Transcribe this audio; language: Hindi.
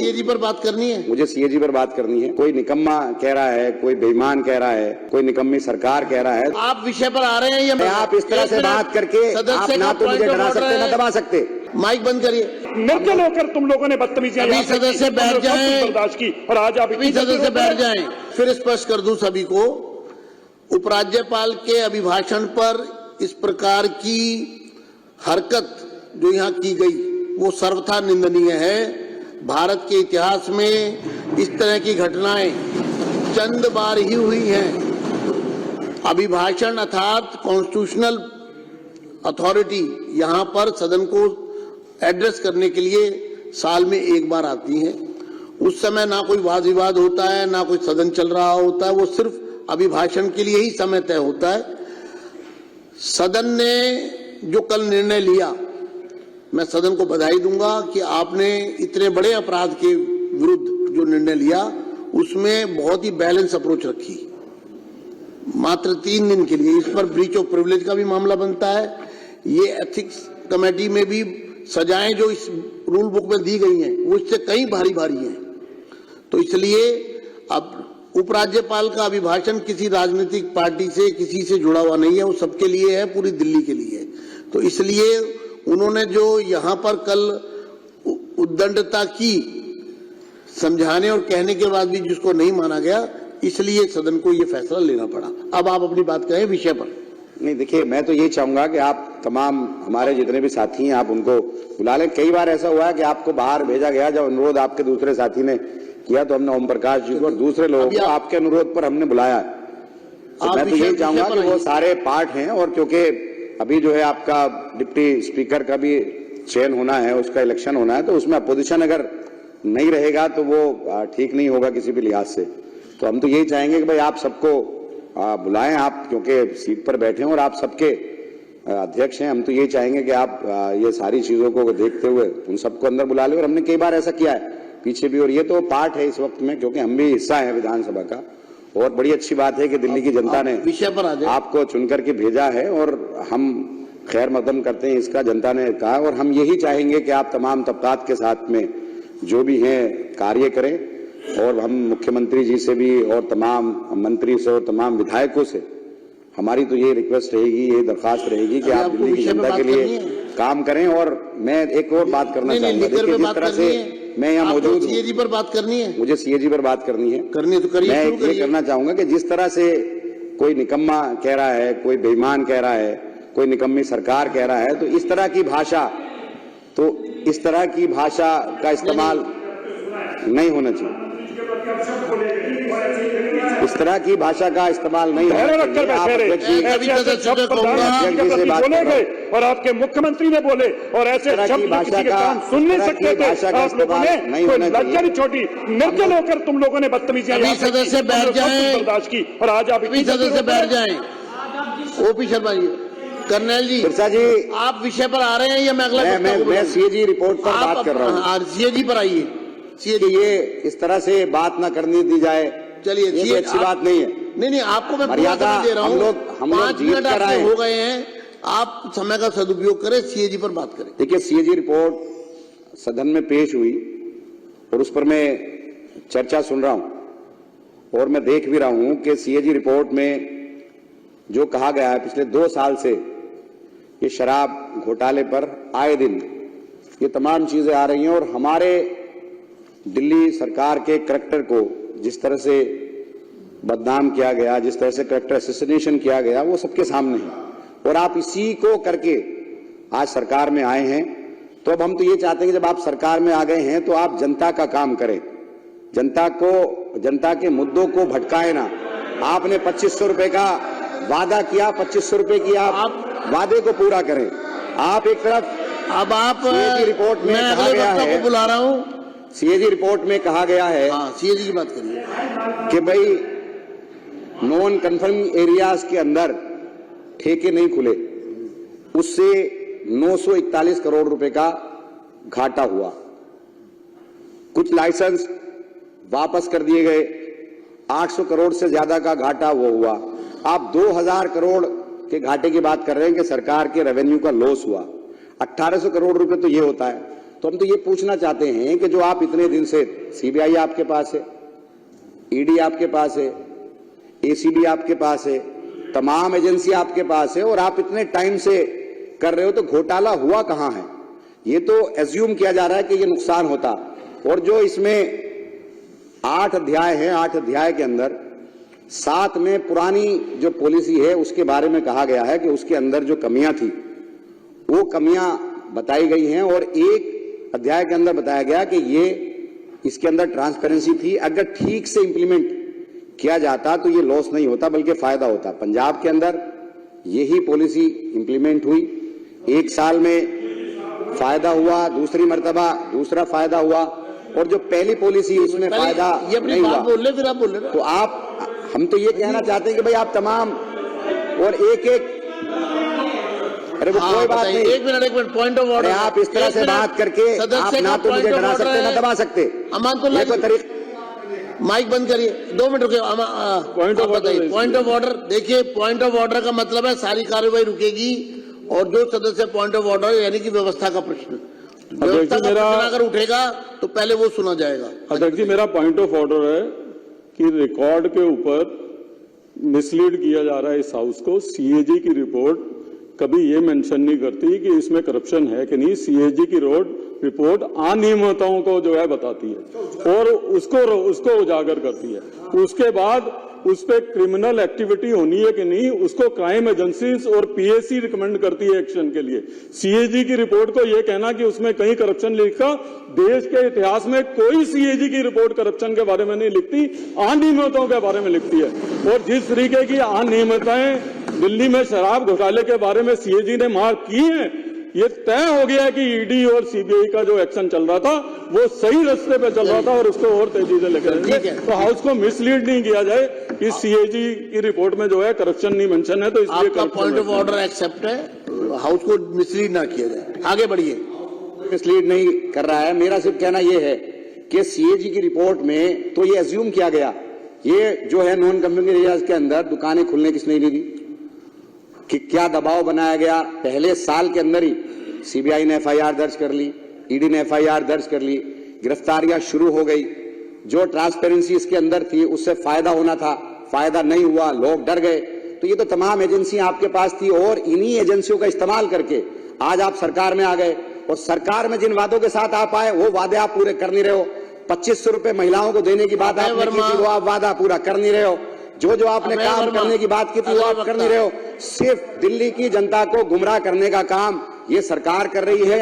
सीएजी पर बात करनी है, मुझे सीएजी पर बात करनी है। कोई निकम्मा कह रहा है, कोई बेईमान कह रहा है, कोई निकम्मी सरकार कह रहा है। आप विषय पर आ रहे हैं या आप इस तरह से बात करके आप ना तो मुझे डरा सकते ना दबा सकते। माइक बंद करिए। निर्दल होकर तुम लोगों ने बदतमीजियां अभी सदस्य बैठ जाएं, बर्दाश्त की और आज आप अभी सदस्य बैठ जाएं। फिर स्पष्ट कर दूं सभी को, उपराज्यपाल के अभिभाषण पर इस प्रकार की हरकत जो यहाँ की गई वो सर्वथा निंदनीय है। भारत के इतिहास में इस तरह की घटनाएं चंद बार ही हुई हैं। अभिभाषण अर्थात कॉन्स्टिट्यूशनल अथॉरिटी यहाँ पर सदन को एड्रेस करने के लिए साल में एक बार आती है। उस समय ना कोई वाद विवाद होता है, ना कोई सदन चल रहा होता है, वो सिर्फ अभिभाषण के लिए ही समय तय होता है। सदन ने जो कल निर्णय लिया, मैं सदन को बधाई दूंगा कि आपने इतने बड़े अपराध के विरुद्ध जो निर्णय लिया उसमें बहुत ही बैलेंस अप्रोच रखी। मात्र 3 दिन के लिए इस पर ब्रीच ऑफ प्रिविलेज का भी मामला बनता है। ये एथिक्स कमेटी में भी सजाएं जो इस रूल बुक में दी गई हैं वो इससे कहीं भारी भारी हैं। तो इसलिए अब उपराज्यपाल का अभिभाषण किसी राजनीतिक पार्टी से किसी से जुड़ा हुआ नहीं है, वो सबके लिए है, पूरी दिल्ली के लिए है। तो इसलिए उन्होंने जो यहाँ पर कल उद्दंडता की, समझाने और कहने के बाद भी जिसको नहीं माना गया, इसलिए सदन को ये फैसला लेना पड़ा। अब आप अपनी बात कहें विषय पर। नहीं, देखिए, मैं तो यही चाहूंगा कि आप तमाम हमारे जितने भी साथी हैं आप उनको बुला लें। कई बार ऐसा हुआ है कि आपको बाहर भेजा गया, जब अनुरोध आपके दूसरे साथी ने किया तो हमने ओम प्रकाश जी को और दूसरे लोगों को आपके अनुरोध पर हमने बुलाया। तो मैं तो यही चाहूंगा कि वो सारे पार्ट हैं, और क्योंकि अभी जो है आपका डिप्टी स्पीकर का भी चयन होना है, उसका इलेक्शन होना है, तो उसमें अपोजिशन अगर नहीं रहेगा तो वो ठीक नहीं होगा किसी भी लिहाज से। तो हम तो यही चाहेंगे कि भाई आप सबको बुलाएं, आप क्योंकि सीट पर बैठे हैं और आप सबके अध्यक्ष हैं। हम तो यही चाहेंगे कि आप ये सारी चीजों को देखते हुए उन सबको अंदर बुला लें। और हमने कई बार ऐसा किया है पीछे भी, और ये तो पार्ट है इस वक्त में, क्योंकि हम भी हिस्सा है विधानसभा का। और बड़ी अच्छी बात है कि दिल्ली की जनता ने विषय पर आपको चुनकर के भेजा है और हम खैर मकदम करते हैं, इसका जनता ने कहा। और हम यही चाहेंगे कि आप तमाम तबकात के साथ में जो भी हैं कार्य करें, और हम मुख्यमंत्री जी से भी और तमाम मंत्री से और तमाम विधायकों से हमारी तो ये रिक्वेस्ट रहेगी, ये दरखास्त रहेगी कि आप दिल्ली की जनता के लिए काम करें। और मैं एक और बात करना चाहूंगा, देखिए जिस तरह से मैं यहाँ मौजूद हूँ, सीएजी पर बात करनी है, मुझे सीएजी पर बात करनी है, तो करिए। मैं ये करना चाहूंगा कि जिस तरह से कोई निकम्मा कह रहा है, कोई बेईमान कह रहा है, कोई निकम्मी सरकार कह रहा है, तो इस तरह की भाषा का इस्तेमाल नहीं होना चाहिए। इस तरह की भाषा का इस्तेमाल नहीं होना चाहिए। और आपके मुख्यमंत्री ने बोले और ऐसे शब्द किसी के कान सुन नहीं सकते थे। आप लोगों ने कोई लज्जा नहीं छोड़ी। निर्दल होकर तुम लोगों ने बदतमीजियां सदस्य बैठ जाएं, बर्दाश्त की और आज आप सदस्य बैठ जाएं। ओपी शर्मा जी, कर्नल जी, बिरसा जी, आप विषय पर आ रहे हैं या मैं अगला? मैं सीएजी रिपोर्ट पर बात कर रहा हूँ। सीएजी पर आइए। ये इस तरह से बात ना करने दी जाए, चलिए, ये अच्छी बात नहीं है। नहीं, आपको मैं मर्यादा दे रहा हूँ। हम लोग 5 मिनट आपके हो गए हैं, आप समय का सदुपयोग करें, सीएजी पर बात करें। देखिए, सीएजी रिपोर्ट सदन में पेश हुई और उस पर मैं चर्चा सुन रहा हूं और मैं देख भी रहा हूं कि सीएजी रिपोर्ट में जो कहा गया है, पिछले 2 साल से ये शराब घोटाले पर आए दिन ये तमाम चीजें आ रही हैं, और हमारे दिल्ली सरकार के करैक्टर को जिस तरह से बदनाम किया गया, जिस तरह से करैक्टर असैसिनेशन किया गया, वो सबके सामने है। और आप इसी को करके आज सरकार में आए हैं। तो अब हम तो ये चाहते हैं कि जब आप सरकार में आ गए हैं तो आप जनता का काम करें, जनता के मुद्दों को भटकाए ना। आपने 2500 रुपए का वादा किया, 2500 रुपए की आप वादे को पूरा करें। आप एक तरफ, अब आप रिपोर्ट में कहा गया है, बुला रहा हूं, सीएजी रिपोर्ट में कहा गया है, सीएजी की बात करिए, कि भाई नॉन कन्फर्मिंग एरियाज के अंदर ठेके नहीं खुले, उससे 941 करोड़ रुपए का घाटा हुआ। कुछ लाइसेंस वापस कर दिए गए, 800 करोड़ से ज्यादा का घाटा वो हुआ। आप 2000 करोड़ के घाटे की बात कर रहे हैं कि सरकार के रेवेन्यू का लॉस हुआ। 1800 करोड़ रुपए तो ये होता है, तो हम तो ये पूछना चाहते हैं कि जो आप इतने दिन से, सीबीआई आपके पास है, ईडी आपके पास है, एसीबी आपके पास है, तमाम एजेंसी आपके पास है, और आप इतने टाइम से कर रहे हो, तो घोटाला हुआ कहां है? ये तो एज्यूम किया जा रहा है कि ये नुकसान होता, और जो इसमें 8 अध्याय हैं, 8 अध्याय के अंदर 7 में पुरानी जो पॉलिसी है उसके बारे में कहा गया है कि उसके अंदर जो कमियां थी वो कमियां बताई गई हैं, और एक अध्याय के अंदर बताया गया कि ये इसके अंदर ट्रांसपेरेंसी थी, अगर ठीक से इंप्लीमेंट किया जाता तो ये लॉस नहीं होता बल्कि फायदा होता। पंजाब के अंदर यही पॉलिसी इंप्लीमेंट हुई, 1 साल में फायदा हुआ, दूसरी मर्तबा दूसरा फायदा हुआ, और जो पहली पॉलिसी उसमें फायदा नहीं हुआ। बोल ले, फिर आप बोल ले। तो हम तो ये कहना चाहते हैं कि भाई आप तमाम और एक अरे वो कोई बात नहीं, एक मिनट पॉइंट ऑफ ऑर्डर। आप इस तरह से बात करके आप ना तो मुझे डरा सकते ना दबा सकते। अमानतुल्लाह ये तो तरीका। माइक बंद करिए, 2 मिनट रुके। Point of order, point of order. देखिए, पॉइंट ऑफ ऑर्डर का मतलब है सारी कार्रवाई रुकेगी, और जो सदस्य पॉइंट ऑफ ऑर्डर यानी कि व्यवस्था का प्रश्न, व्यवस्था का प्रश्न अगर उठेगा तो पहले वो सुना जाएगा। अध्यक्ष जी, मेरा पॉइंट ऑफ ऑर्डर है कि रिकॉर्ड के ऊपर मिसलीड किया जा रहा है इस हाउस को। सीएजी की रिपोर्ट कभी ये मेंशन नहीं करती कि इसमें करप्शन है कि नहीं। सीएजी की रिपोर्ट अनियमितताओं को जो है बताती है और उसको उजागर करती है। उसके बाद उस पर क्रिमिनल एक्टिविटी होनी है कि नहीं, उसको क्राइम एजेंसीज और पीएसी रिकमेंड करती है एक्शन के लिए। सीएजी की रिपोर्ट को यह कहना कि उसमें कहीं करप्शन लिखा, देश के इतिहास में कोई सीएजी की रिपोर्ट करप्शन के बारे में नहीं लिखती, अनियमितताओं के बारे में लिखती है। और जिस तरीके की अनियमितताएं दिल्ली में शराब घोटाले के बारे में सीएजी ने मार्क की है, ये तय हो गया कि ईडी और सीबीआई का जो एक्शन चल रहा था वो सही रास्ते पे चल रहा था और उसको और तेजी से लेकर जाएंगे। तो हाउस को मिसलीड नहीं किया जाए कि सीएजी की रिपोर्ट में जो है करप्शन नहीं मेंशन है, तो इसलिए आपका पॉइंट ऑफ ऑर्डर एक्सेप्ट है, हाउस को मिसलीड ना किया जाए। आगे बढ़िए। मिसलीड नहीं कर रहा है, मेरा सिर्फ कहना यह है कि सीएजी की रिपोर्ट में तो ये एज्यूम किया गया, ये जो है नॉन कम्युनिटी एरियाज के अंदर दुकानें खुलने किसने नहीं दी, कि क्या दबाव बनाया गया। पहले साल के अंदर ही सीबीआई ने एफआईआर दर्ज कर ली, ईडी ने एफआईआर दर्ज कर ली, गिरफ्तारियां शुरू हो गई। जो ट्रांसपेरेंसी इसके अंदर थी उससे फायदा होना था, फायदा नहीं हुआ, लोग डर गए। तो ये तो तमाम एजेंसियां आपके पास थी, और इन्हीं एजेंसियों का इस्तेमाल करके आज आप सरकार में आ गए, और सरकार में जिन वादों के साथ आप आए वो वादे आप पूरे कर नहीं रहे हो। 2500 रुपए महिलाओं को देने की बात आपने की थी, वो आप वादा पूरा कर नहीं रहे हो। जो आपने काम करने की बात की थी वो आप कर नहीं रहे हो। सिर्फ दिल्ली की जनता को गुमराह करने का काम ये सरकार कर रही है।